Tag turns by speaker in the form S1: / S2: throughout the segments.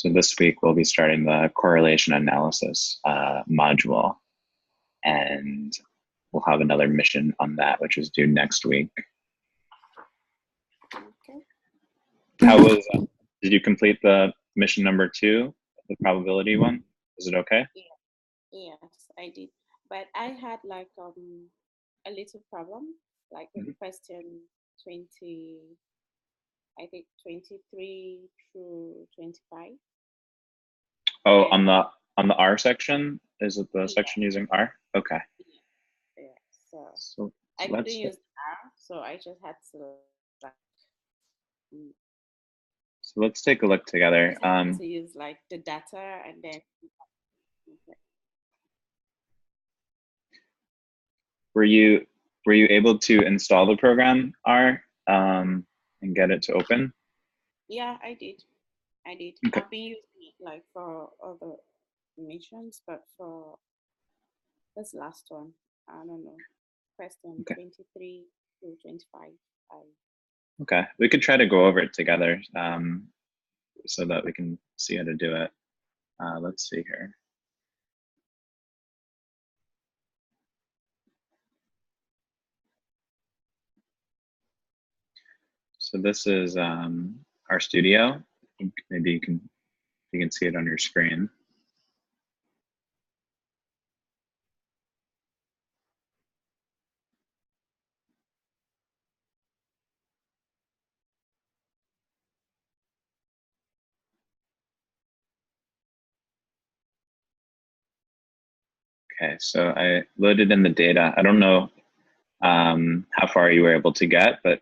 S1: So this week we'll be starting the correlation analysis module, and we'll have another mission on that, which is due next week.
S2: Okay.
S1: How was, did you complete the mission number 2, the probability one? Is it okay?
S2: Yes, I did. But I had like a little problem, like with question 20, I think 23 through 25.
S1: Oh,
S2: And
S1: on the R section? Is it the section using R? Okay.
S2: yeah, so
S1: So
S2: I couldn't use R, so I just had to like
S1: So let's take a look together.
S2: to use like the data and then okay.
S1: Were you able to install the program R and get it to open?
S2: Yeah, I did.
S1: Okay.
S2: I've been using it like for other missions, but for this last one, I don't know, question 23 to 25.
S1: Okay, we could try to go over it together so that we can see how to do it. Let's see here. So this is RStudio. I think maybe you can see it on your screen. Okay, so I loaded in the data. I don't know how far you were able to get, but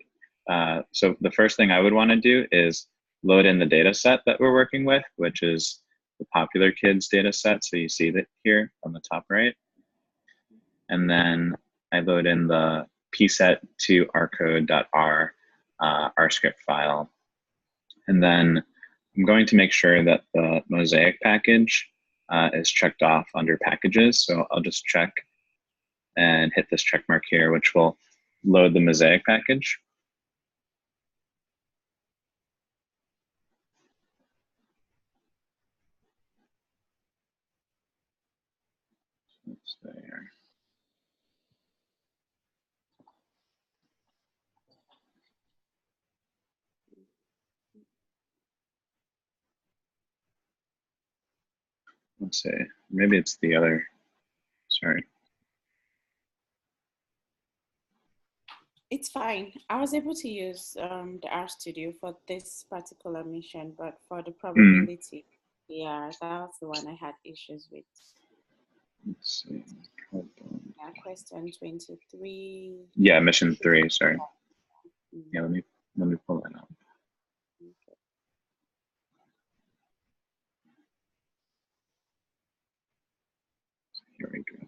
S1: so the first thing I would want to do is load in the data set that we're working with, which is the Popular Kids data set. So you see that here on the top right. And then I load in the pset2rcode.r RScript file. And then I'm going to make sure that the Mosaic package is checked off under packages. So I'll just check and hit this check mark here, which will load the Mosaic package. Let's see here. Let's see, maybe it's the other, sorry.
S2: It's fine. I was able to use the RStudio for this particular mission, but for the probability, yeah, that's the one I had issues with.
S1: Let's see.
S2: Yeah, question 23.
S1: Yeah, mission 3, sorry. Yeah, let me pull that up.
S2: Okay.
S1: Here we go.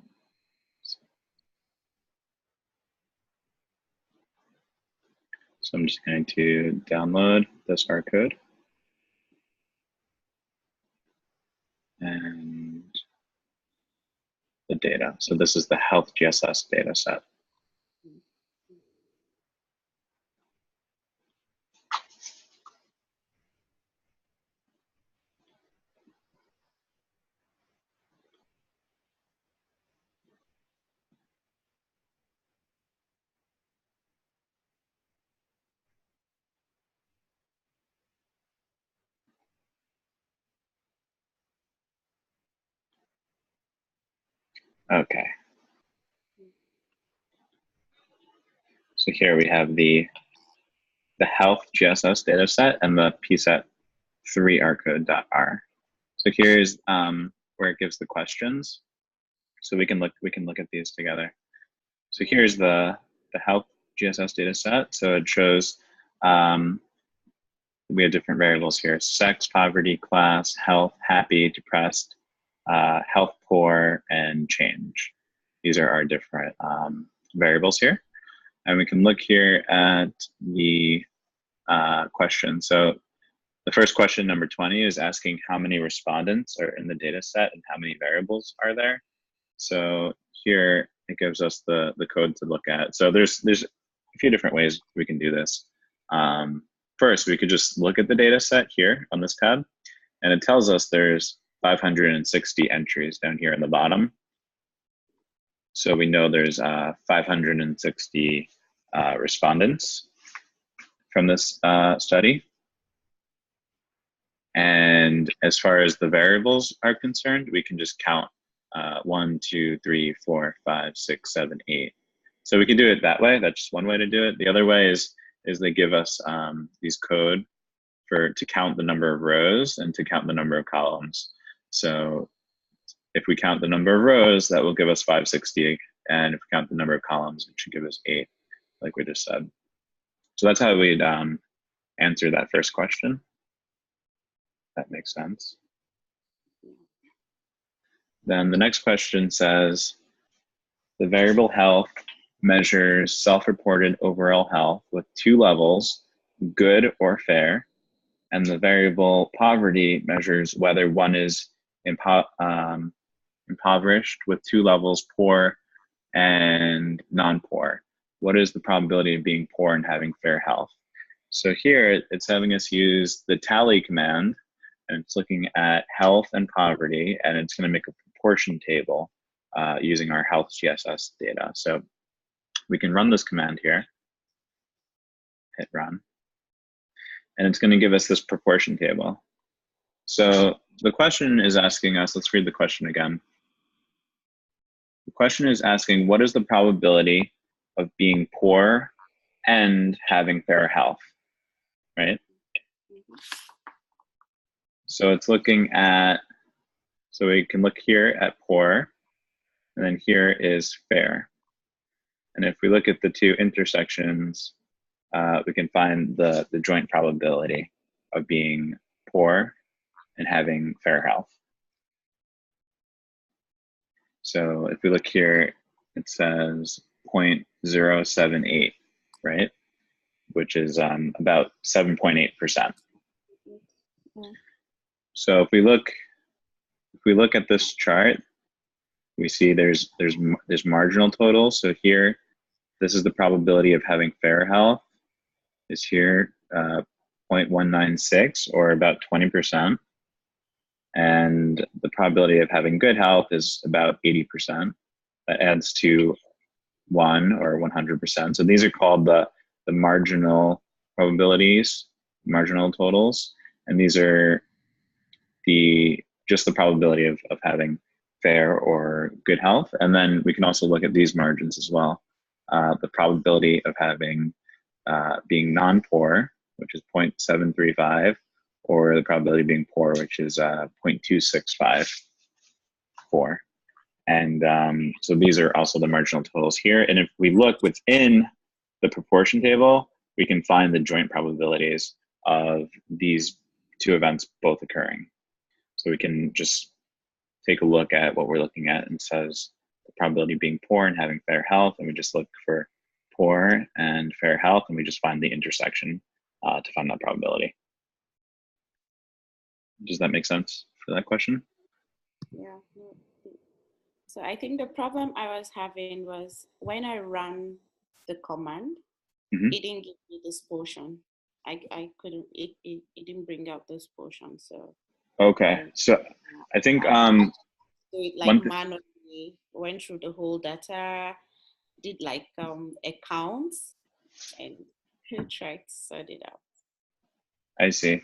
S1: So I'm just going to download this R code. And the data. So this is the Health GSS data set. Okay. So here we have the Health GSS data set and the pset3rcode.r. So here's where it gives the questions. So we can look at these together. So here's the Health GSS data set. So it shows we have different variables here: sex, poverty, class, health, happy, depressed, health poor, and change. These are our different variables here. And we can look here at the question. So the first question, number 20, is asking how many respondents are in the data set and how many variables are there. So here it gives us the code to look at. So there's a few different ways we can do this. First, we could just look at the data set here on this tab, And it tells us there's 560 entries down here in the bottom. So we know there's 560 respondents from this study. And as far as the variables are concerned, we can just count 1, 2, 3, 4, 5, 6, 7, 8. So we can do it that way. That's just one way to do it. The other way is they give us these code to count the number of rows and to count the number of columns. So if we count the number of rows, that will give us 560. And if we count the number of columns, it should give us 8, like we just said. So that's how we'd answer that first question. That makes sense. Then the next question says, the variable health measures self-reported overall health with 2 levels, good or fair, and the variable poverty measures whether one is impoverished with 2 levels, poor and non-poor. What is the probability of being poor and having fair health? So here it's having us use the tally command, and it's looking at health and poverty, and it's going to make a proportion table using our health CSS data. So we can run this command here, hit run, and it's going to give us this proportion table. So the question is asking us, let's read the question again. The question is asking, what is the probability of being poor and having fair health, right? So it's looking at, so we can look here at poor, and then here is fair. And if we look at the 2 intersections, we can find the joint probability of being poor and having fair health. So if we look here, it says 0.078, right? Which is about 7.8%. So if we look at this chart, we see there's marginal totals. So here, this is the probability of having fair health is here 0.196, or about 20%. And the probability of having good health is about 80%. That adds to 1 or 100%. So these are called the marginal probabilities, marginal totals. And these are just the probability of having fair or good health. And then we can also look at these margins as well. The probability of having being non-poor, which is 0.735, or the probability of being poor, which is 0.2654. And so these are also the marginal totals here. And if we look within the proportion table, we can find the joint probabilities of these 2 events both occurring. So we can just take a look at what we're looking at, and it says the probability of being poor and having fair health, and we just look for poor and fair health, and we just find the intersection to find that probability. Does that make sense for that question?
S2: Yeah. So I think the problem I was having was when I ran the command, it didn't give me this portion. I couldn't, it didn't bring out this portion. So
S1: okay, so I think
S2: manually went through the whole data, did like accounts, and tried to sort it out.
S1: I see.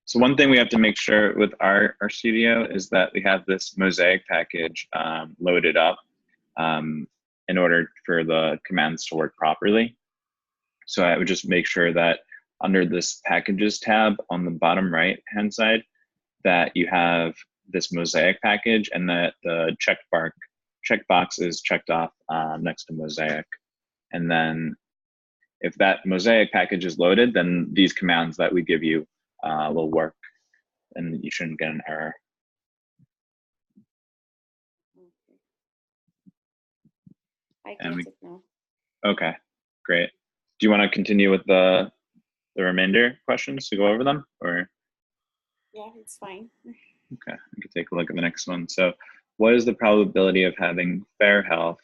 S1: So one thing we have to make sure with our studio is that we have this Mosaic package loaded up in order for the commands to work properly. So I would just make sure that under this packages tab on the bottom right hand side, that you have this Mosaic package, and that the checkbox is checked off next to Mosaic. And then if that Mosaic package is loaded, then these commands that we give you will work, and you shouldn't get an error.
S2: I get it now.
S1: Okay, great. Do you want to continue with the remainder questions to go over them, or?
S2: Yeah, it's fine.
S1: Okay, we can take a look at the next one. So what is the probability of having fair health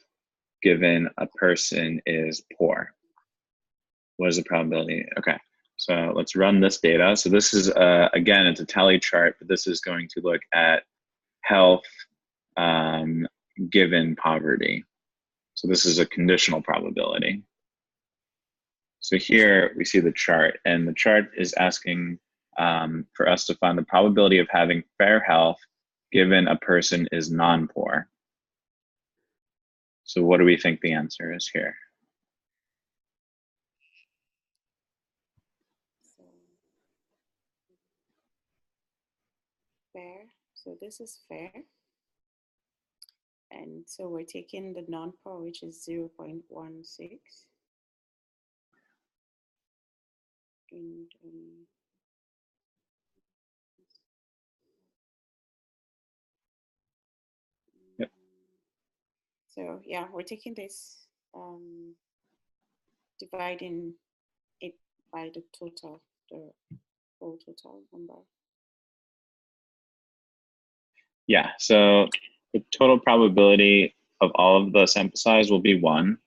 S1: given a person is poor? What is the probability? Okay, So let's run this data. So this is, again, it's a tally chart, but this is going to look at health given poverty. So this is a conditional probability. So here we see the chart, and the chart is asking for us to find the probability of having fair health given a person is non-poor. So what do we think the answer is here?
S2: So, fair. So this is fair. And so we're taking the non-poor, which is 0.16. And
S1: Yep.
S2: so yeah, we're taking this, dividing it by the total, the whole total number.
S1: Yeah, so the total probability of all of the sample size will be 1.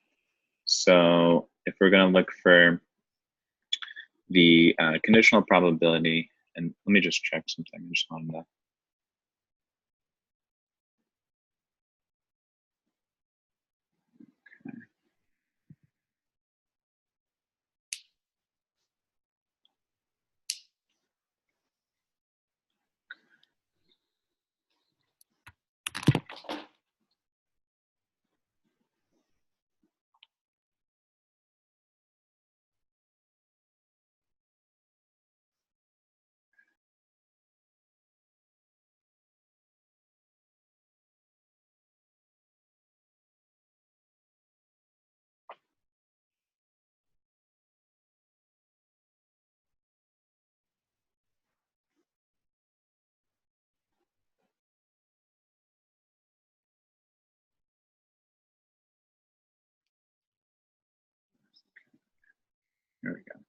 S1: So if we're going to look for the conditional probability, and let me just check something. I just wanted to. Here we go.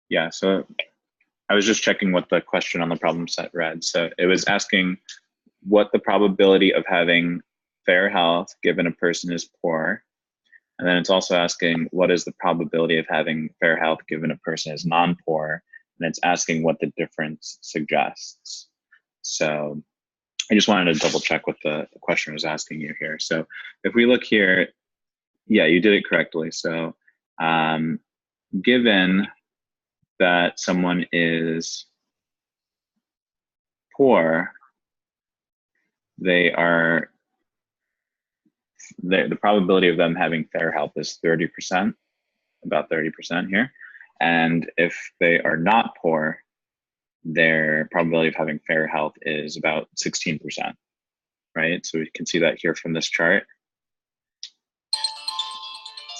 S1: Yeah, so I was just checking what the question on the problem set read. So it was asking what the probability of having fair health given a person is poor. And then it's also asking what is the probability of having fair health given a person is non-poor. And it's asking what the difference suggests. So I just wanted to double check what the question was asking you here. So if we look here, yeah, you did it correctly. So given that someone is poor, the probability of them having fair health is 30%, about 30% here. And if they are not poor, their probability of having fair health is about 16%, right? So we can see that here from this chart.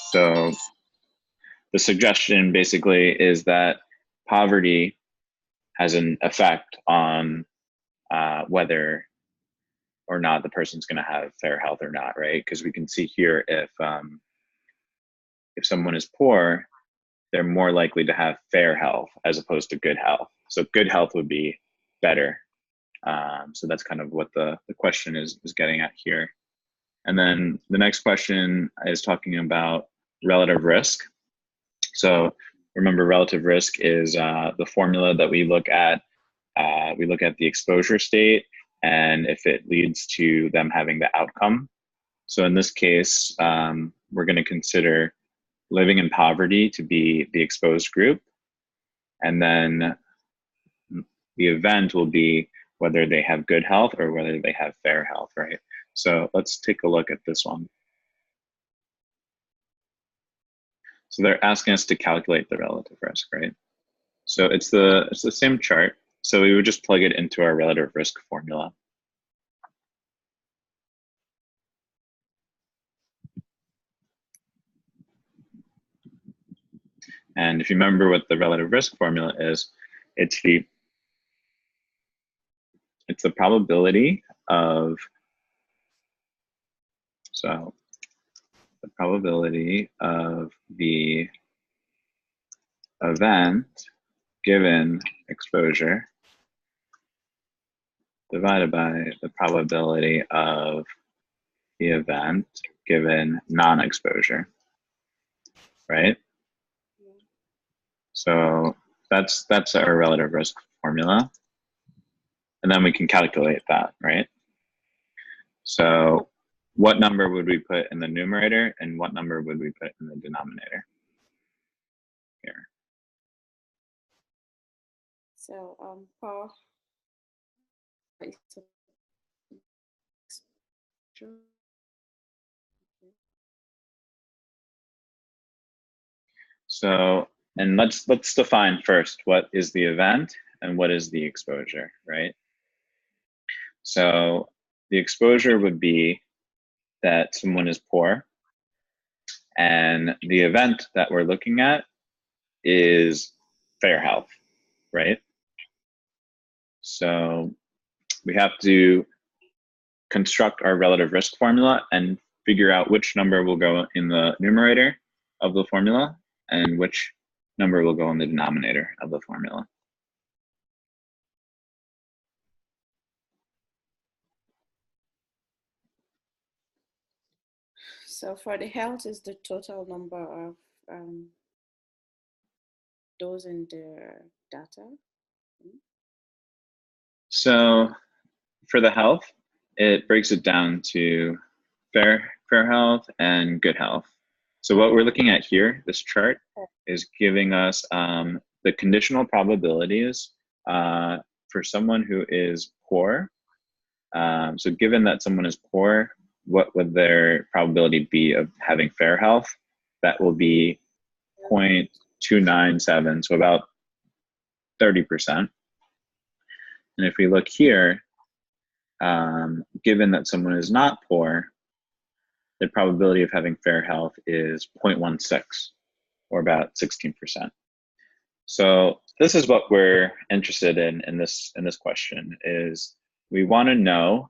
S1: So the suggestion basically is that poverty has an effect on whether or not the person's going to have fair health or not, right? Because we can see here if someone is poor, they're more likely to have fair health as opposed to good health. So good health would be better. So that's kind of what the question is getting at here. And then the next question is talking about relative risk. So remember, relative risk is the formula that we look at. We look at the exposure state and if it leads to them having the outcome. So in this case, we're going to consider living in poverty to be the exposed group. And then the event will be whether they have good health or whether they have fair health, right? So let's take a look at this one. So they're asking us to calculate the relative risk, right? So it's the same chart. So we would just plug it into our relative risk formula. And if you remember what the relative risk formula is, it's the probability of, so the probability of the event given exposure divided by the probability of the event given non-exposure, right?
S2: Yeah.
S1: So that's our relative risk formula. And then we can calculate that, right? So what number would we put in the numerator and what number would we put in the denominator here?
S2: So for
S1: So, and let's define first what is the event and what is the exposure, right? So the exposure would be that someone is poor, and the event that we're looking at is fair health, right? So we have to construct our relative risk formula and figure out which number will go in the numerator of the formula and which number will go in the denominator of the formula.
S2: So for the health is the total number of those in the data.
S1: So for the health, it breaks it down to fair health and good health. So what we're looking at here, this chart, is giving us the conditional probabilities for someone who is poor. So given that someone is poor, what would their probability be of having fair health? That will be 0.297, so about 30%. And if we look here, given that someone is not poor, the probability of having fair health is 0.16, or about 16%. So this is what we're interested in this question, is we want to know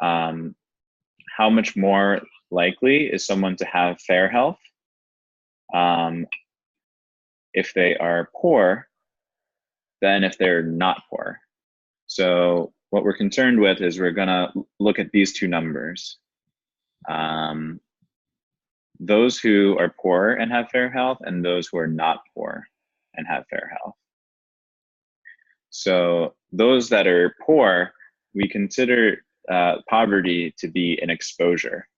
S1: how much more likely is someone to have fair health if they are poor than if they're not poor. So what we're concerned with is we're going to look at these two numbers. Those who are poor and have fair health and those who are not poor and have fair health. So those that are poor, we consider poverty to be an exposure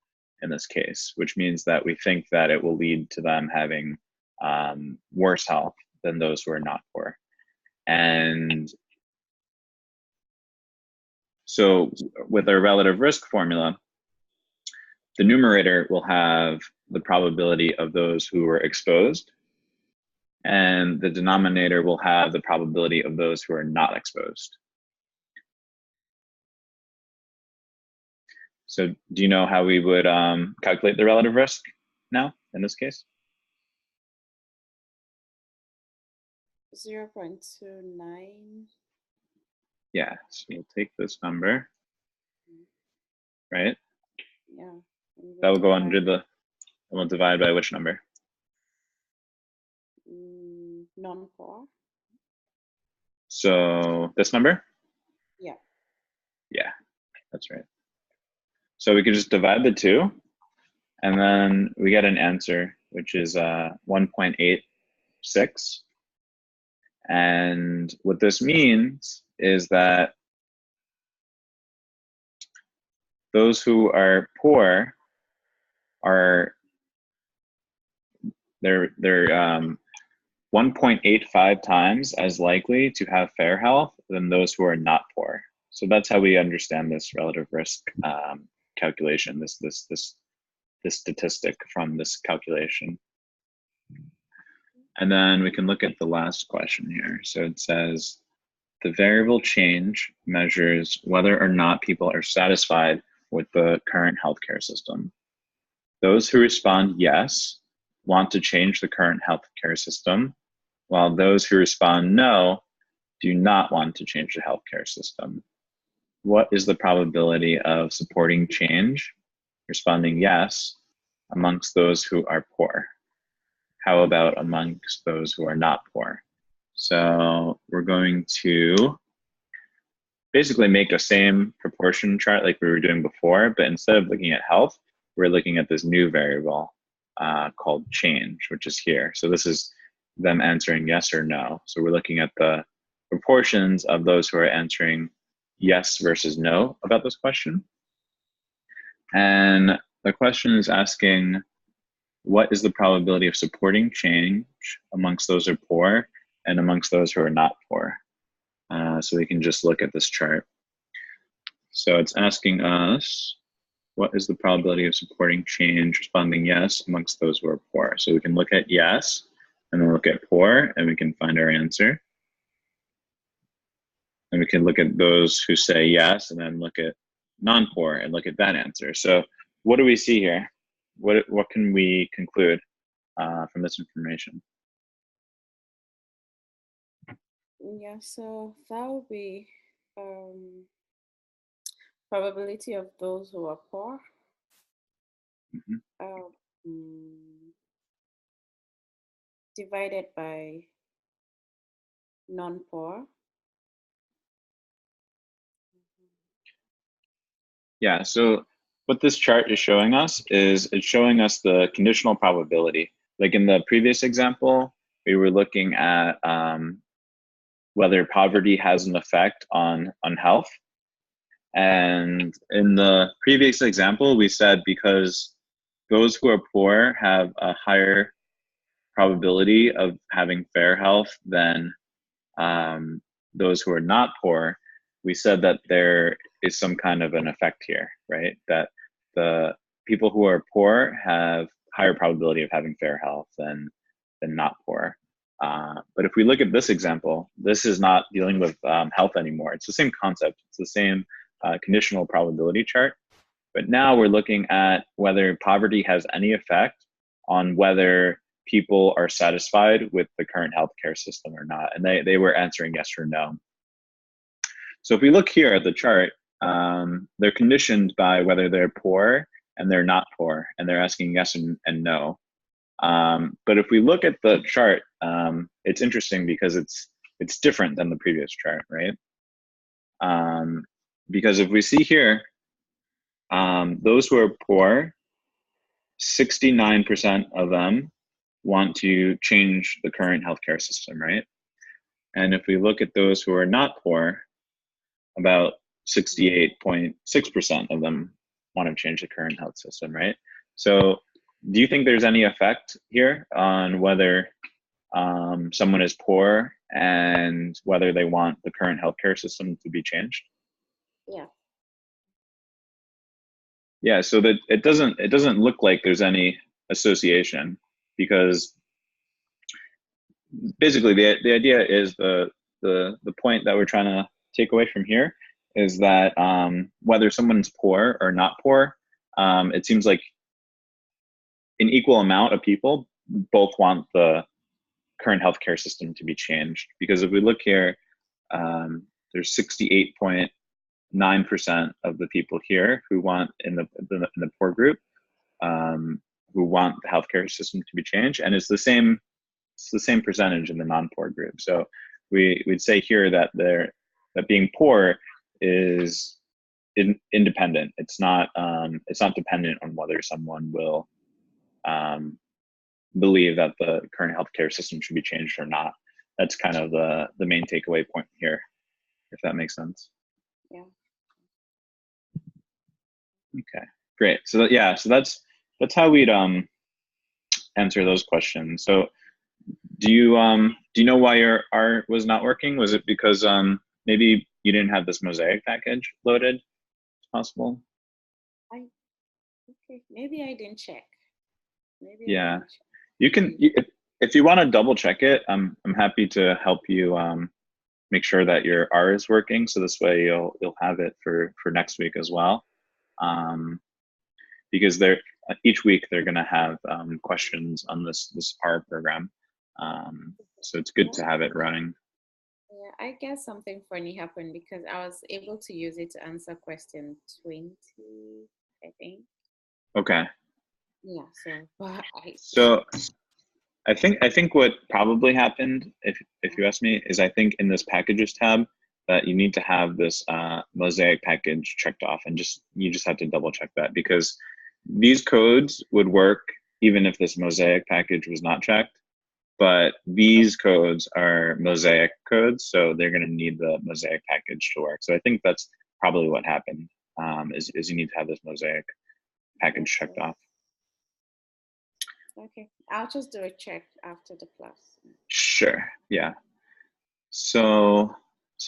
S1: in this case, which means that we think that it will lead to them having worse health than those who are not poor. And so with our relative risk formula, the numerator will have the probability of those who were exposed, and the denominator will have the probability of those who are not exposed. So do you know how we would calculate the relative risk now in this case?
S2: 0.29.
S1: Yeah, so we'll take this number, right?
S2: Yeah.
S1: That will go under the, and we'll divide by which number?
S2: Non-poor.
S1: So this number?
S2: Yeah.
S1: Yeah, that's right. So we could just divide the two, and then we get an answer, which is 1.86. And what this means is that those who are poor are, they're 1.85 times as likely to have fair health than those who are not poor. So that's how we understand this relative risk calculation, this statistic from this calculation. And then we can look at the last question here. So it says, the variable change measures whether or not people are satisfied with the current healthcare system. Those who respond yes want to change the current healthcare system, while those who respond no do not want to change the healthcare system. What is the probability of supporting change, responding yes, amongst those who are poor? How about amongst those who are not poor? So we're going to basically make a same proportion chart like we were doing before, but instead of looking at health, we're looking at this new variable called change, which is here. So this is them answering yes or no. So we're looking at the proportions of those who are answering yes versus no about this question. And the question is asking, what is the probability of supporting change amongst those who are poor and amongst those who are not poor? So we can just look at this chart. So it's asking us, what is the probability of supporting change, responding yes, amongst those who are poor? So we can look at yes, and then look at poor, and we can find our answer. And we can look at those who say yes, and then look at non-poor, and look at that answer. So what do we see here? What can we conclude from this information?
S2: Yeah, so that would be probability of those who are poor. Divided by non-poor.
S1: Yeah, so what this chart is showing us is it's showing us the conditional probability. Like in the previous example, we were looking at whether poverty has an effect on health. And in the previous example, we said because those who are poor have a higher probability of having fair health than those who are not poor, we said that there is some kind of an effect here, right? That the people who are poor have higher probability of having fair health than not poor. But if we look at this example, this is not dealing with health anymore. It's the same concept. It's the same conditional probability chart. But now we're looking at whether poverty has any effect on whether people are satisfied with the current healthcare system or not. And they were answering yes or no. So if we look here at the chart, they're conditioned by whether they're poor and they're not poor, and they're asking yes and no. But if we look at the chart, it's interesting because it's different than the previous chart, right? Because if we see here, those who are poor, 69% of them want to change the current healthcare system, right? And if we look at those who are not poor, about 68.6% of them want to change the current health system, right? So do you think there's any effect here on whether someone is poor and whether they want the current healthcare system to be changed?
S2: Yeah.
S1: Yeah, so that it doesn't look like there's any association, because basically the idea is the point that we're trying to take away from here is that whether someone's poor or not poor, it seems like an equal amount of people both want the current healthcare system to be changed. Because if we look here, there's 68.9% of the people here who want in the poor group, who want the healthcare system to be changed, and it's the same percentage in the non-poor group. So we'd say here that that being poor is independent. It's not dependent on whether someone will believe that the current healthcare system should be changed or not. That's kind of the main takeaway point here, if that makes sense.
S2: Yeah.
S1: Okay, great. So that's how we'd answer those questions. So do you know why your R was not working? Was it because maybe you didn't have this Mosaic package loaded? It's possible.
S2: Okay, maybe I didn't check. Maybe
S1: yeah, you can. If you want to double check it, I'm happy to help you make sure that your R is working. So this way you'll have it for next week as well. Because each week they're going to have questions on this R program. So it's good to have it running.
S2: Yeah, I guess something funny happened because I was able to use it to answer question 20, I think.
S1: Okay.
S2: Yeah.
S1: So I think what probably happened, if you ask me, is I think in this packages tab that you need to have this mosaic package checked off, and you just have to double check that, because these codes would work even if this mosaic package was not checked. But these codes are mosaic codes, so they're going to need the mosaic package to work. So I think that's probably what happened, is you need to have this mosaic package checked off.
S2: Okay, I'll just do a check after the class.
S1: Sure, yeah. So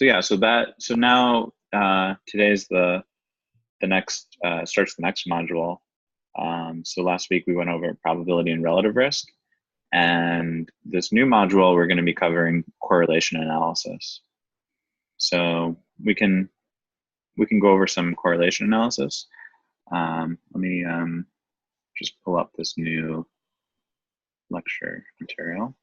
S1: now today's the next, starts the next module. So last week we went over probability and relative risk. And this new module, we're going to be covering correlation analysis. So we can go over some correlation analysis. Let me just pull up this new lecture material.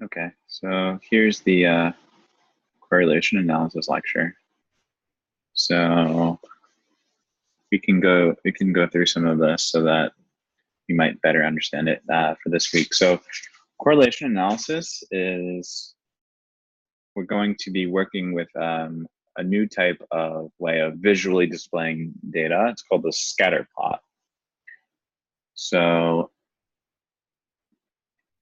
S1: Okay, so here's the correlation analysis lecture. So we can go through some of this so that you might better understand it for this week. So correlation analysis is, we're going to be working with a new type of way of visually displaying data. It's called the scatter plot. So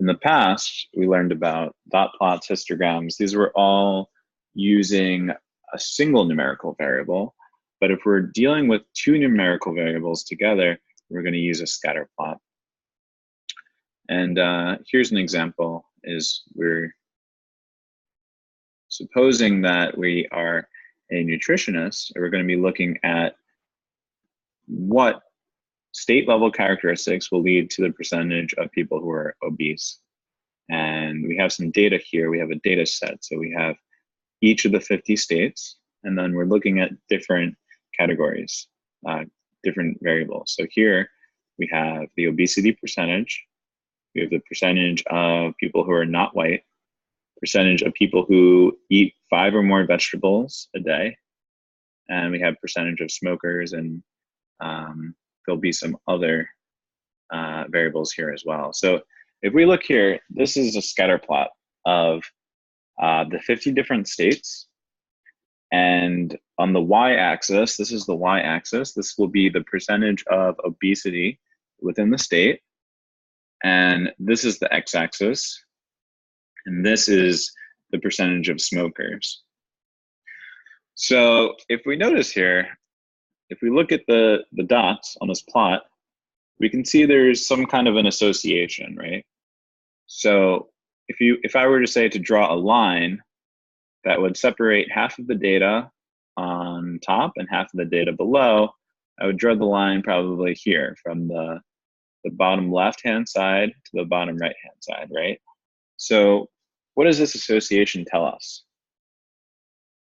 S1: in the past, we learned about dot plots, histograms. These were all using a single numerical variable. But if we're dealing with two numerical variables together, we're going to use a scatter plot. And here's an example, is we're supposing that we are a nutritionist, and we're going to be looking at what state level characteristics will lead to the percentage of people who are obese. And we have some data here. We have a data set. So we have each of the 50 states, and then we're looking at different categories, different variables. So here we have the obesity percentage. We have the percentage of people who are not white, percentage of people who eat 5 or more vegetables a day, and we have percentage of smokers, and there'll be some other variables here as well. So if we look here, this is a scatter plot of the 50 different states. And on the y-axis, this is the y-axis. This will be the percentage of obesity within the state. And this is the x-axis. And this is the percentage of smokers. So if we notice here, if we look at the dots on this plot, we can see there's some kind of an association, right? So if I were to say to draw a line that would separate half of the data on top and half of the data below, I would draw the line probably here from the bottom left-hand side to the bottom right-hand side, right? So what does this association tell us?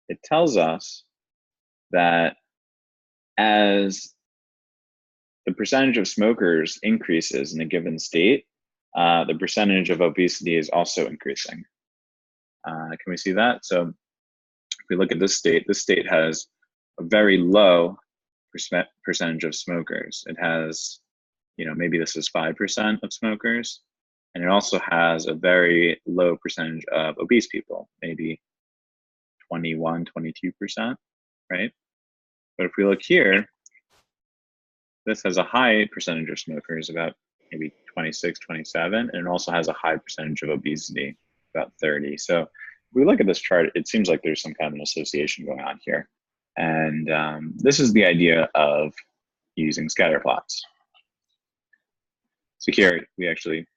S1: It tells us that as the percentage of smokers increases in a given state, the percentage of obesity is also increasing. Can we see that? So if we look at this state has a very low percentage of smokers. It has, maybe this is 5% of smokers, and it also has a very low percentage of obese people, maybe 21, 22%, right? But if we look here, this has a high percentage of smokers, about maybe 26, 27, and it also has a high percentage of obesity, about 30. So if we look at this chart, it seems like there's some kind of an association going on here. And this is the idea of using scatter plots. So here we actually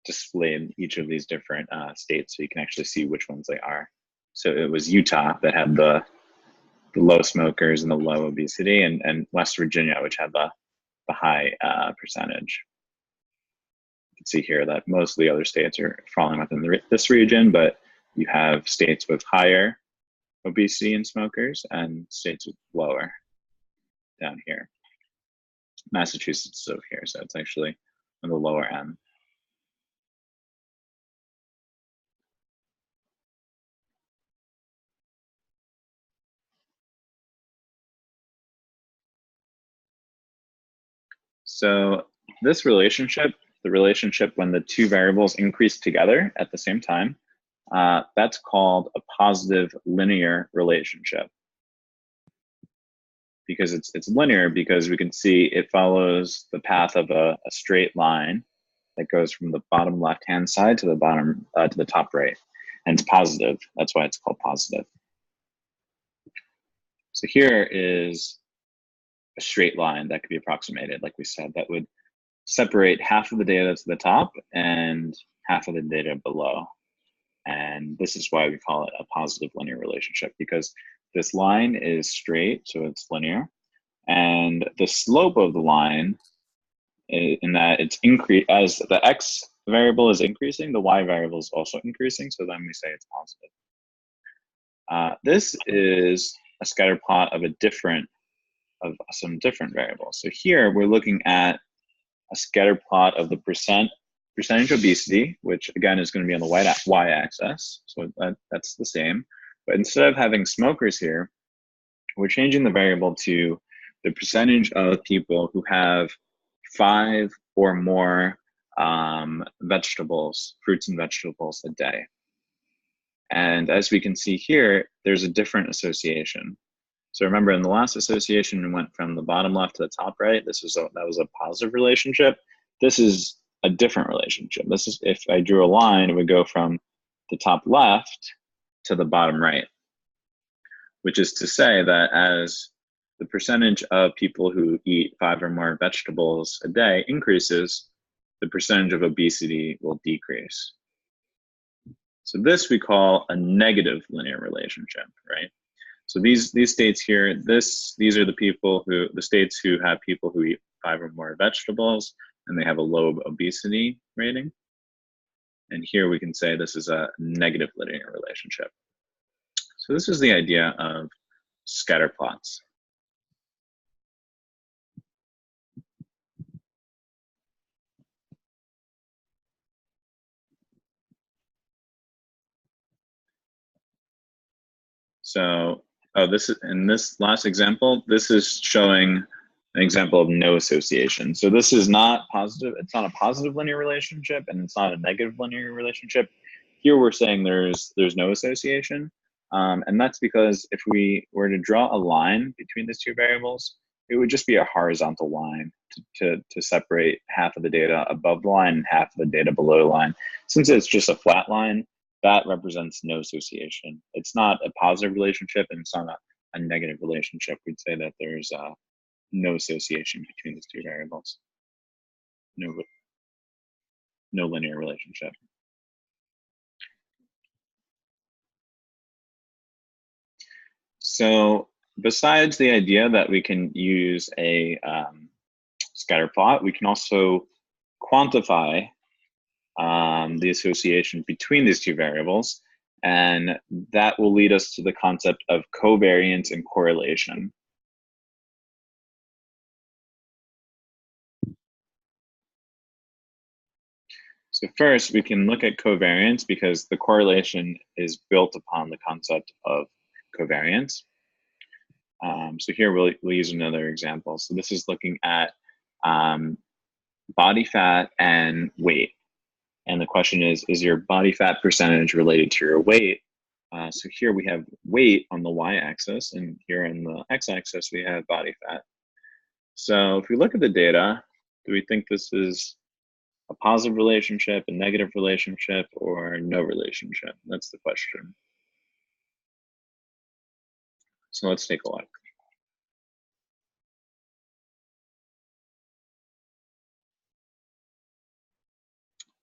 S1: displayed each of these different states so you can actually see which ones they are. So it was Utah that had the low smokers and the low obesity, and West Virginia, which had the high percentage. You can see here that most of the other states are falling within this region, but you have states with higher obesity in smokers and states with lower down here. Massachusetts is over here, so it's actually on the lower end. So this relationship, the relationship when the two variables increase together at the same time, that's called a positive linear relationship. Because it's linear, because we can see it follows the path of a straight line that goes from the bottom left-hand side to the bottom to the top right, and it's positive. That's why it's called positive. So here is a straight line that could be approximated, like we said, that would separate half of the data to the top and half of the data below. And this is why we call it a positive linear relationship, because this line is straight, so it's linear. And the slope of the line, in that it's as the x variable is increasing, the y variable is also increasing, so then we say it's positive. This is a scatter plot of some different variables. So here we're looking at a scatter plot of the percentage obesity, which again is going to be on the y-axis, so that's the same. But instead of having smokers here, we're changing the variable to the percentage of people who have 5 or more vegetables, fruits and vegetables a day. And as we can see here, there's a different association. So remember, in the last association, we went from the bottom left to the top right. That was a positive relationship. This is a different relationship. This is, if I drew a line, it would go from the top left to the bottom right, which is to say that as the percentage of people who eat 5 or more vegetables a day increases, the percentage of obesity will decrease. So this we call a negative linear relationship, right? So these states here, these are the states who have people who eat 5 or more vegetables, and they have a low obesity rating. And here we can say this is a negative linear relationship. So this is the idea of scatter plots. So, in this last example, this is showing an example of no association. So this is not positive. It's not a positive linear relationship, and it's not a negative linear relationship. Here we're saying there's no association, and that's because if we were to draw a line between these two variables, it would just be a horizontal line to separate half of the data above the line and half of the data below the line. Since it's just a flat line, that represents no association. It's not a positive relationship, and it's not a negative relationship. We'd say that there's no association between these two variables. No linear relationship. So besides the idea that we can use a scatter plot, we can also quantify the association between these two variables, and that will lead us to the concept of covariance and correlation. So first, we can look at covariance because the correlation is built upon the concept of covariance. So here we'll use another example. So this is looking at body fat and weight. And the question is your body fat percentage related to your weight? So here we have weight on the y-axis, and here on the x-axis we have body fat. So if we look at the data, do we think this is a positive relationship, a negative relationship, or no relationship? That's the question. So let's take a look.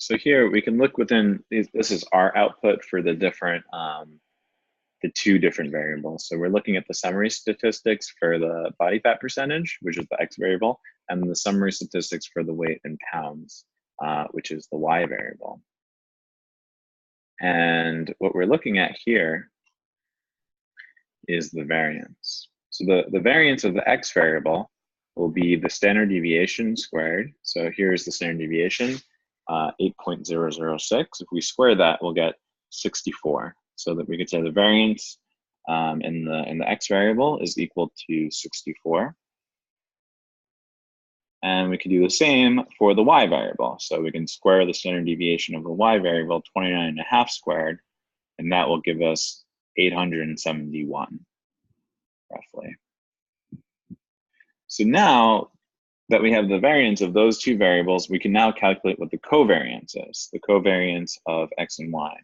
S1: So here we can look within, this is our output for the different, the two different variables. So we're looking at the summary statistics for the body fat percentage, which is the X variable, and the summary statistics for the weight in pounds, which is the Y variable. And what we're looking at here is the variance. So the variance of the X variable will be the standard deviation squared. So here's the standard deviation, 8.006. If we square that, we'll get 64. So that we could say the variance in the X variable is equal to 64. And we can do the same for the Y variable. So we can square the standard deviation of the Y variable, 29.5 squared, and that will give us 871, roughly. So now that we have the variance of those two variables, we can now calculate what the covariance is, the covariance of X and Y.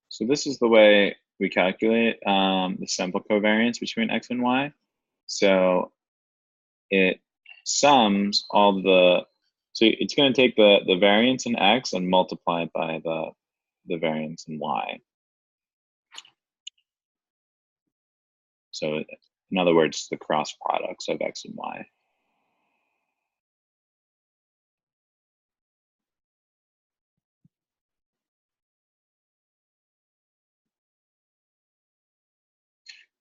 S1: So this is the way we calculate the sample covariance between X and Y. So it sums all so it's going to take the variance in X and multiply it by the variance in Y. So in other words, the cross products of X and Y.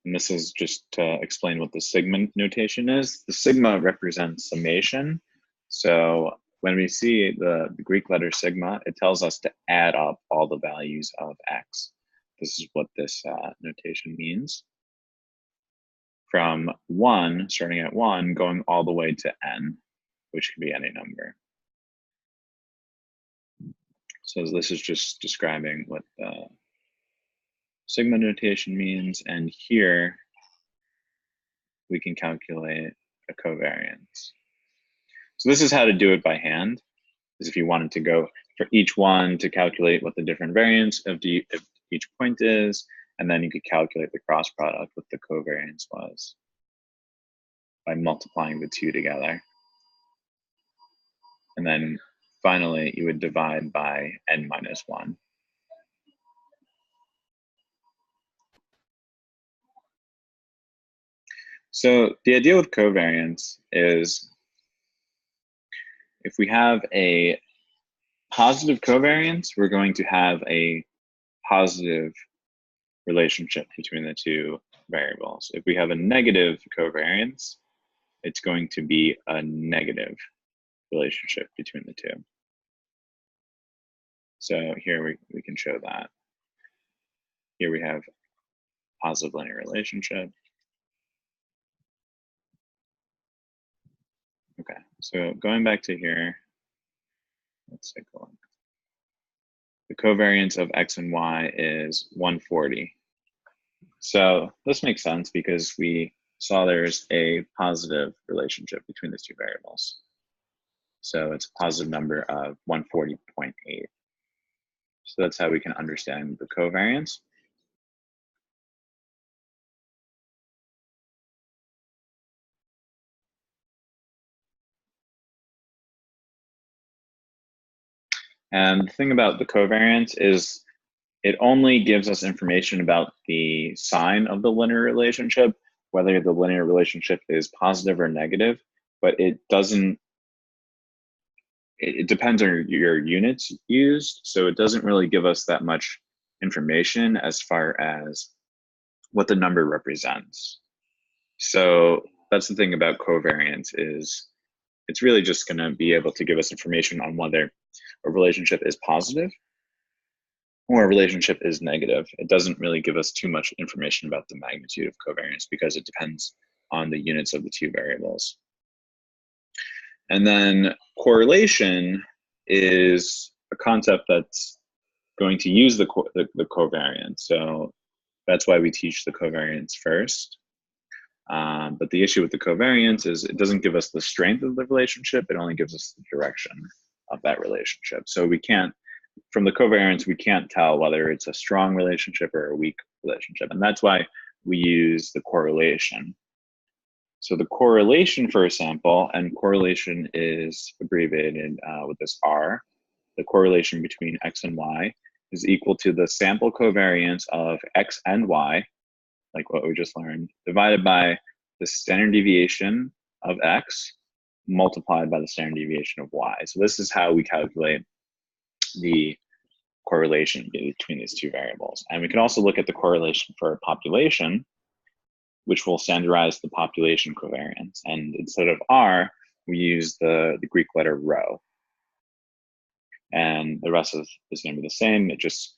S1: And this is just to explain what the sigma notation is. The sigma represents summation. So when we see the Greek letter sigma, it tells us to add up all the values of X. This is what this notation means. From 1, starting at 1, going all the way to n, which can be any number. So this is just describing what the sigma notation means, and here we can calculate a covariance. So this is how to do it by hand, is if you wanted to go for each one to calculate what the different variance of each point is, and then you could calculate the cross product, what the covariance was, by multiplying the two together. And then finally, you would divide by n minus 1. So the idea with covariance is if we have a positive covariance, we're going to have a positive relationship between the two variables. If we have a negative covariance, it's going to be a negative relationship between the two. So here we can show that. Here we have positive linear relationship. Okay, so going back to here, let's take a look. The covariance of X and Y is 140. So this makes sense because we saw there's a positive relationship between these two variables. So it's a positive number of 140.8. So that's how we can understand the covariance. And the thing about the covariance is it only gives us information about the sign of the linear relationship, whether the linear relationship is positive or negative, but it doesn't, it depends on your units used. So it doesn't really give us that much information as far as what the number represents. So that's the thing about covariance is it's really just going to be able to give us information on whether a relationship is positive or a relationship is negative. It doesn't really give us too much information about the magnitude of covariance because it depends on the units of the two variables. And then correlation is a concept that's going to use the covariance. So that's why we teach the covariance first. But the issue with the covariance is it doesn't give us the strength of the relationship, it only gives us the direction of that relationship. So we can't, from the covariance, we can't tell whether it's a strong relationship or a weak relationship. And that's why we use the correlation. So the correlation for a sample, and correlation is abbreviated with this R, the correlation between X and Y is equal to the sample covariance of X and Y, like what we just learned, divided by the standard deviation of X multiplied by the standard deviation of Y. So this is how we calculate the correlation between these two variables. And we can also look at the correlation for a population, which will standardize the population covariance. And instead of R, we use the Greek letter rho. And the rest is going to be the same. It just,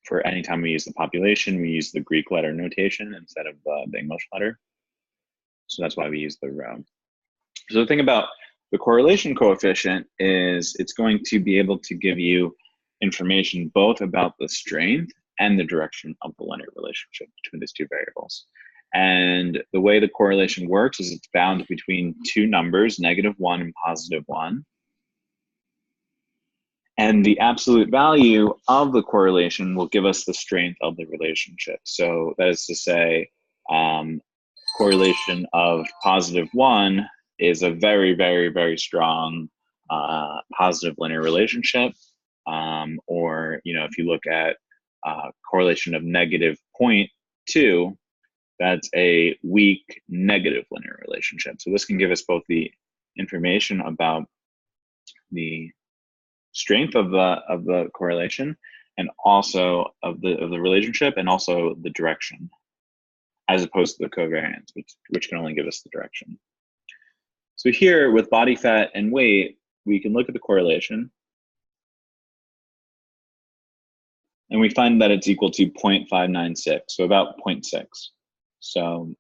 S1: for any time we use the population, we use the Greek letter notation instead of the English letter. So that's why we use the rho. So the thing about the correlation coefficient is it's going to be able to give you information both about the strength and the direction of the linear relationship between these two variables. And the way the correlation works is it's bound between two numbers, -1 and +1. And the absolute value of the correlation will give us the strength of the relationship. So that is to say, correlation of +1 is a very, very, very strong positive linear relationship. Or, if you look at correlation of -0.2, that's a weak negative linear relationship. So this can give us both the information about the strength of the correlation and also of the relationship, and also the direction, as opposed to the covariance, which can only give us the direction. So here with body fat and weight, we can look at the correlation, and we find that it's equal to 0.596, so about 0.6. So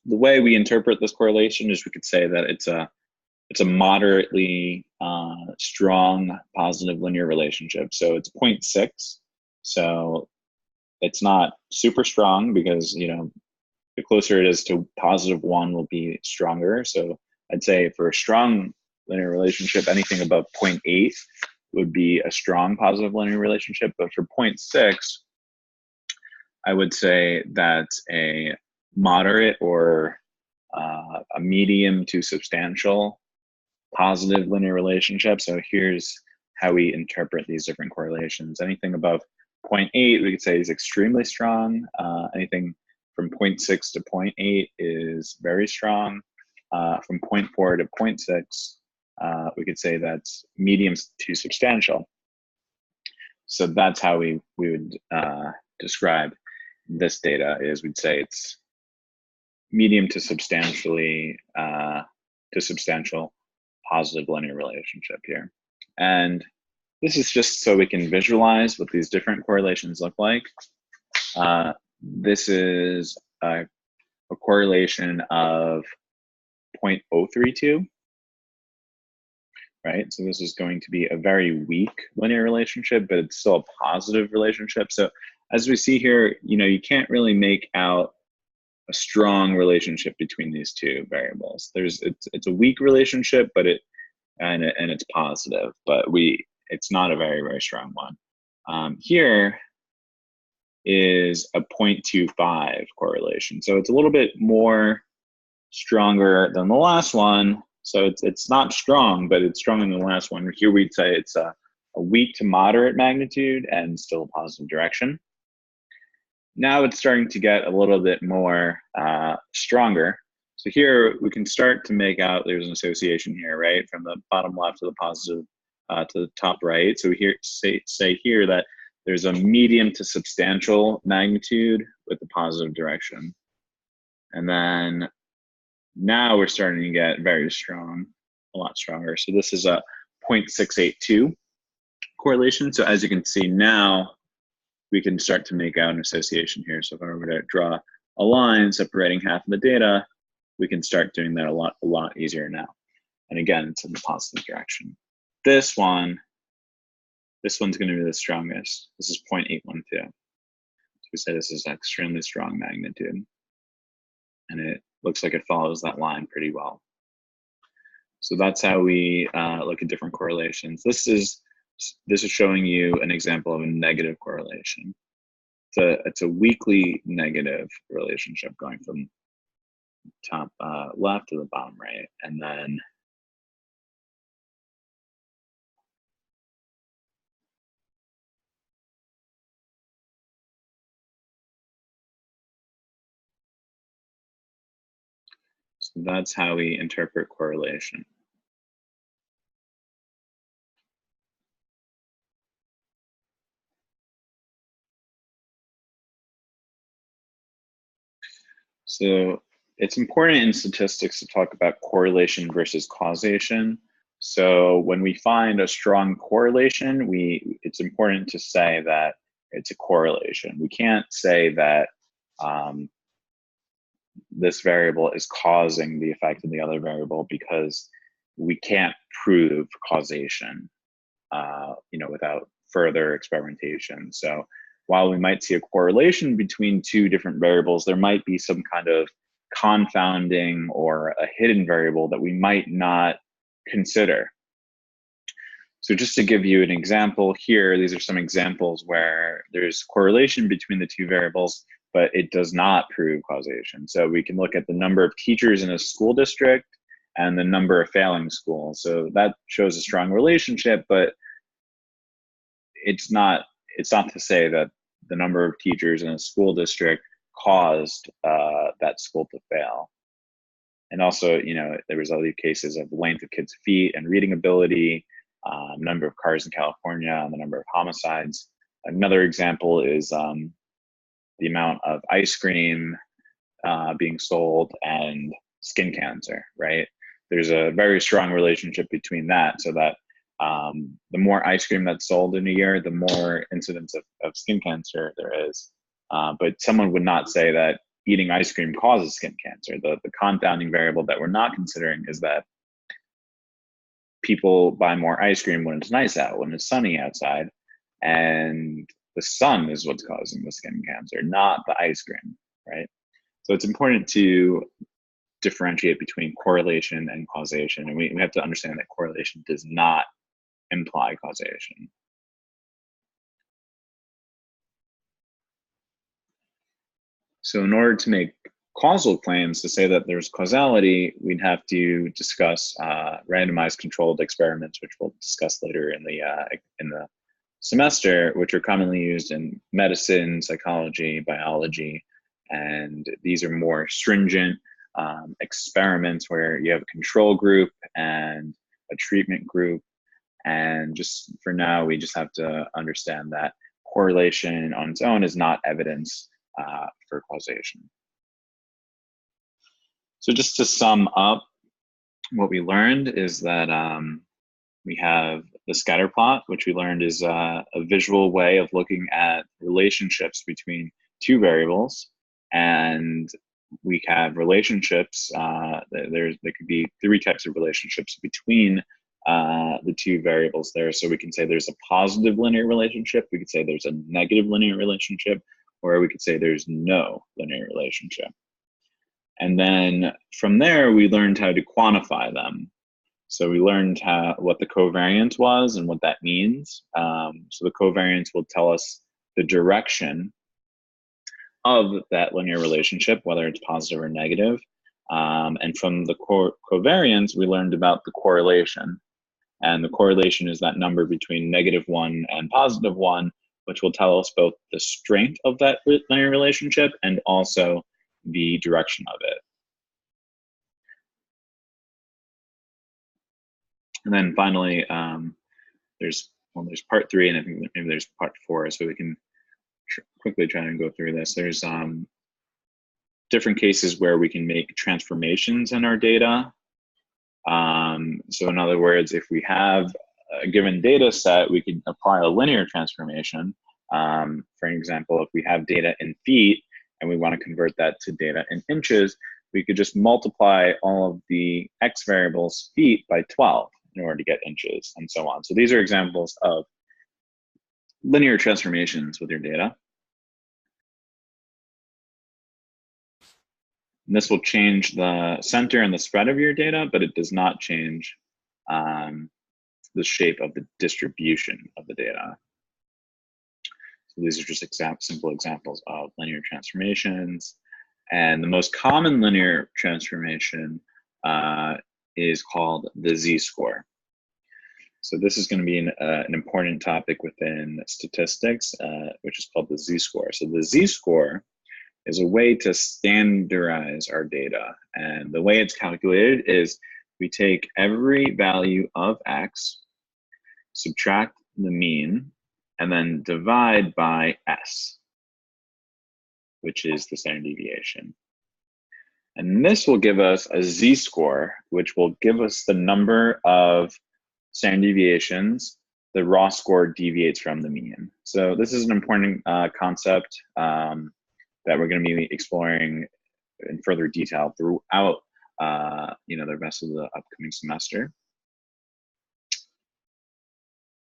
S1: the way we interpret this correlation is we could say that it's a moderately strong positive linear relationship. So it's 0.6. So it's not super strong because, the closer it is to +1 will be stronger. So I'd say for a strong linear relationship, anything above 0.8 would be a strong positive linear relationship. But for 0.6, I would say that's a moderate or a medium to substantial positive linear relationship. So here's how we interpret these different correlations. Anything above 0.8, we could say is extremely strong. Anything from 0.6 to 0.8 is very strong. From 0.4 to 0.6, we could say that's medium to substantial. So that's how we would describe this data. Is we'd say it's medium to substantially substantial positive linear relationship here. And this is just so we can visualize what these different correlations look like. This is a correlation of 0.032, right? So this is going to be a very weak linear relationship, but it's still a positive relationship. So as we see here, you can't really make out a strong relationship between these two variables. It's a weak relationship, but it's positive, but it's not a very, very strong one. Here is a 0.25 correlation. So it's a little bit more stronger than the last one. So it's not strong, but it's stronger than the last one. Here we'd say it's a weak to moderate magnitude and still a positive direction. Now it's starting to get a little bit more stronger. So here we can start to make out there's an association here, right? From the bottom left to the positive to the top right. So here say here that there's a medium to substantial magnitude with the positive direction. And then now we're starting to get very strong, a lot stronger. So this is a 0.682 correlation. So as you can see now, we can start to make out an association here. So if I were to draw a line separating half of the data, we can start doing that a lot easier now. And again, it's in the positive direction. This one's going to be the strongest. This is 0.812. So we say this is an extremely strong magnitude. and it looks like it follows that line pretty well. So that's how we look at different correlations. This is showing you an example of a negative correlation. It's a weakly negative relationship going from top left to the bottom right, and then so that's how we interpret correlation. So it's important in statistics to talk about correlation versus causation. So when we find a strong correlation, it's important to say that it's a correlation. We can't say that this variable is causing the effect of the other variable, because we can't prove causation, without further experimentation. So while we might see a correlation between two different variables, there might be some kind of confounding or a hidden variable that we might not consider. So just to give you an example here, these are some examples where there's correlation between the two variables, but it does not prove causation. So we can look at the number of teachers in a school district and the number of failing schools. So that shows a strong relationship, but it's not to say that the number of teachers in a school district caused that school to fail. And also, there was other cases of the length of kids' feet and reading ability, number of cars in California, and the number of homicides. Another example is the amount of ice cream being sold and skin cancer, right? There's a very strong relationship between that, so that the more ice cream that's sold in a year, the more incidence of skin cancer there is. But someone would not say that eating ice cream causes skin cancer. The confounding variable that we're not considering is that people buy more ice cream when it's nice out, when it's sunny outside, and the sun is what's causing the skin cancer, not the ice cream, right? So it's important to differentiate between correlation and causation, and we have to understand that correlation does not imply causation. So in order to make causal claims, to say that there's causality, we'd have to discuss randomized controlled experiments, which we'll discuss later in the semester, which are commonly used in medicine, psychology, biology, and these are more stringent experiments where you have a control group and a treatment group. And just for now, we just have to understand that correlation on its own is not evidence for causation. So just to sum up, what we learned is that we have the scatter plot, which we learned is a visual way of looking at relationships between two variables. And we have relationships, there could be three types of relationships between the two variables there. So we can say there's a positive linear relationship, we could say there's a negative linear relationship, or we could say there's no linear relationship. And then from there, we learned how to quantify them. So we learned what the covariance was and what that means. So the covariance will tell us the direction of that linear relationship, whether it's positive or negative. And from the covariance, we learned about the correlation. And the correlation is that number between -1 and +1, which will tell us both the strength of that linear relationship and also the direction of it. And then finally, there's part 3, and I think maybe there's part 4, so we can quickly try and go through this. There's different cases where we can make transformations in our data. So in other words, if we have a given data set, we can apply a linear transformation. For example, if we have data in feet and we want to convert that to data in inches, we could just multiply all of the x variables feet by 12 in order to get inches, and so on. So these are examples of linear transformations with your data. And this will change the center and the spread of your data, but it does not change the shape of the distribution of the data. So these are just simple examples of linear transformations. And the most common linear transformation is called the z-score. So this is going to be an important topic within statistics, which is called the z-score. So the z-score is a way to standardize our data. And the way it's calculated is we take every value of x, subtract the mean, and then divide by s, which is the standard deviation. And this will give us a z-score, which will give us the number of standard deviations the raw score deviates from the mean. So this is an important concept that we're going to be exploring in further detail throughout the rest of the upcoming semester.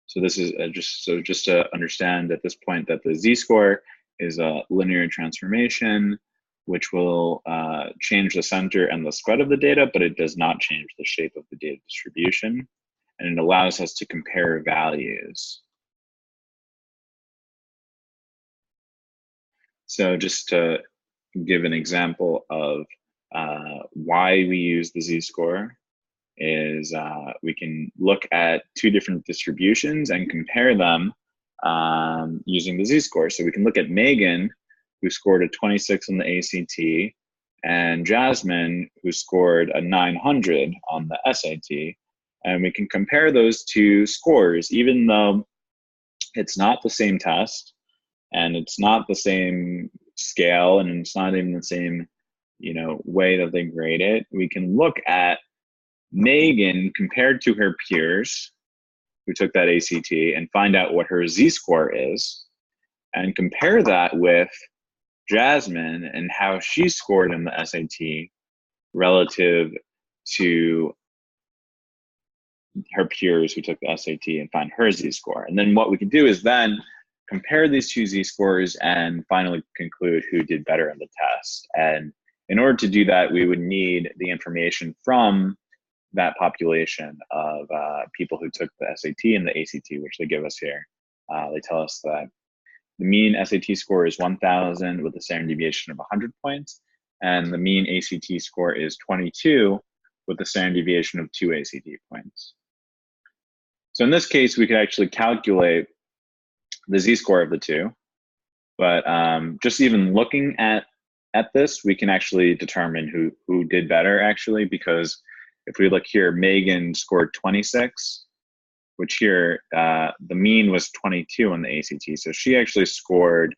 S1: So this is just to understand at this point that the z-score is a linear transformation, which will change the center and the spread of the data, but it does not change the shape of the data distribution. And it allows us to compare values. So just to give an example of why we use the z-score is we can look at two different distributions and compare them using the z-score. So we can look at Megan, who scored a 26 on the ACT, and Jasmine, who scored a 900 on the SAT. And we can compare those two scores, even though it's not the same test and it's not the same scale and it's not even the same, way that they grade it. We can look at Megan compared to her peers who took that ACT and find out what her z-score is and compare that with Jasmine and how she scored in the SAT relative to her peers who took the SAT and find her z-score. And then what we can do is then compare these two z-scores and finally conclude who did better in the test. And in order to do that, we would need the information from that population of people who took the SAT and the ACT, which they give us here. They tell us that the mean SAT score is 1,000 with a standard deviation of 100 points, and the mean ACT score is 22 with a standard deviation of 2 ACT points. So in this case, we could actually calculate the z-score of the two, but just even looking at this, we can actually determine who did better actually, because if we look here, Megan scored 26, which here the mean was 22 on the ACT. So she actually scored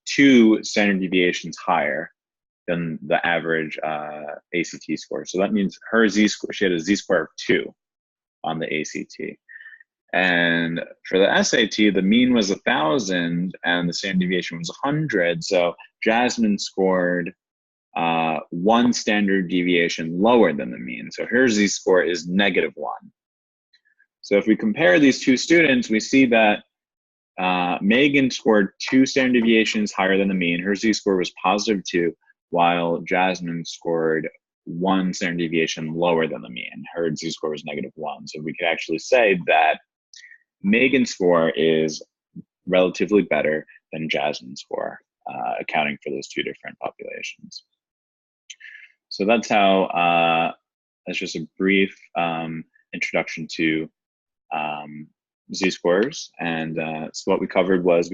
S1: 2 standard deviations higher than the average ACT score. So that means her z-score, she had a z-score of 2 on the ACT. And for the SAT, the mean was 1,000 and the standard deviation was 100. So Jasmine scored 1 standard deviation lower than the mean. So her z-score is -1. So if we compare these two students, we see that Megan scored 2 standard deviations higher than the mean. Her z-score was +2, while Jasmine scored 1 standard deviation lower than the mean. Her z-score was -1. So we could actually say that Megan's score is relatively better than Jasmine's score, accounting for those two different populations. So that's how, that's just a brief introduction to z-scores. And so what we covered was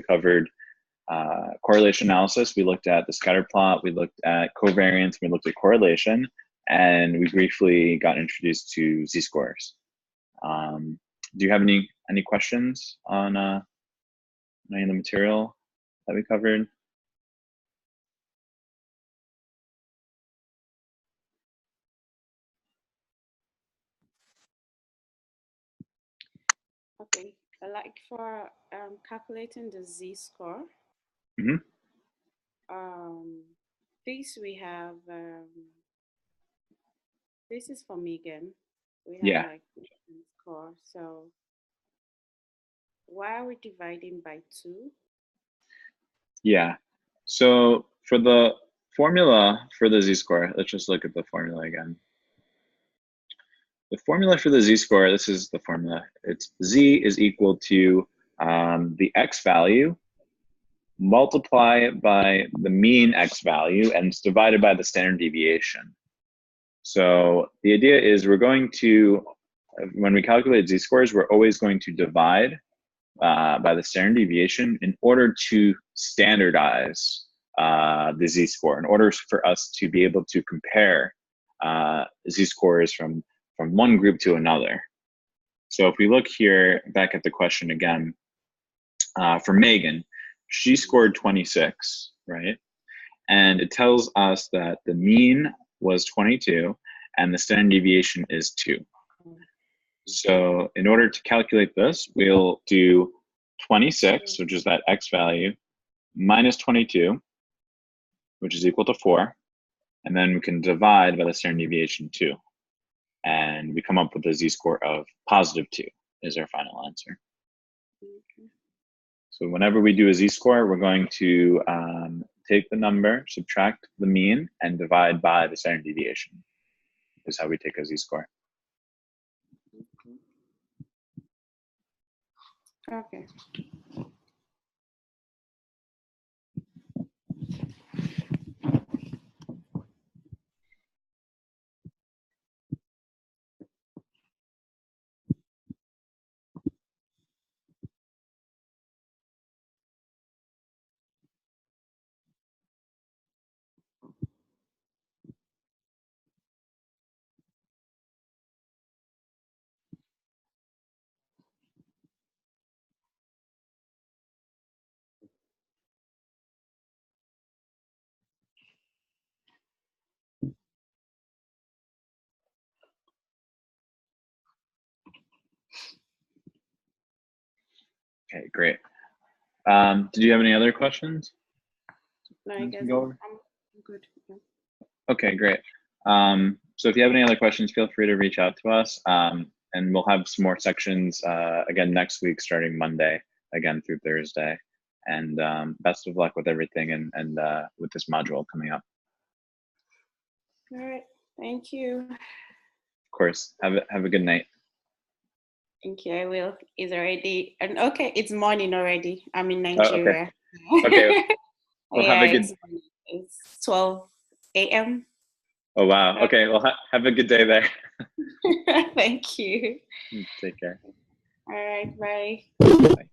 S1: correlation analysis. We looked at the scatter plot, we looked at covariance, we looked at correlation, and we briefly got introduced to z-scores. Do you have any questions on any of the material that we covered?
S2: Okay, like for calculating the z-score,
S1: Mm-hmm.
S2: this we have, this is for Megan. We have
S1: Yeah.
S2: like score. So why are we dividing by 2?
S1: Yeah. So for the formula for the z-score, let's just look at the formula again. The formula for the z-score, this is the formula. It's z is equal to the x value multiply by the mean x value, and it's divided by the standard deviation. So the idea is we're going to, when we calculate z-scores, we're always going to divide by the standard deviation in order to standardize the z-score, in order for us to be able to compare z-scores from one group to another. So if we look here back at the question again, for Megan, she scored 26, right? And it tells us that the mean was 22 and the standard deviation is 2. So in order to calculate this, we'll do 26, which is that x value, minus 22, which is equal to 4. And then we can divide by the standard deviation 2. And we come up with a z-score of positive 2 is our final answer. So whenever we do a z-score, we're going to take the number, subtract the mean, and divide by the standard deviation. Is how we take a z-score.
S2: Okay.
S1: Okay, great. Did you have any other questions?
S2: No, I guess I'm good. Yeah.
S1: Okay, great. So if you have any other questions, feel free to reach out to us. And we'll have some more sections again next week, starting Monday, again through Thursday. And best of luck with everything and with this module coming up.
S2: All right. Thank you.
S1: Of course. Have a good night. Thank
S2: you. I will. It's already, and okay, it's morning already. I'm in Nigeria.
S1: Oh, okay. Well,
S2: yeah, have a good. It's 12 a.m.
S1: Oh wow. Okay. Well, have a good day there.
S2: Thank you.
S1: Take care.
S2: All right. Bye.
S1: Bye.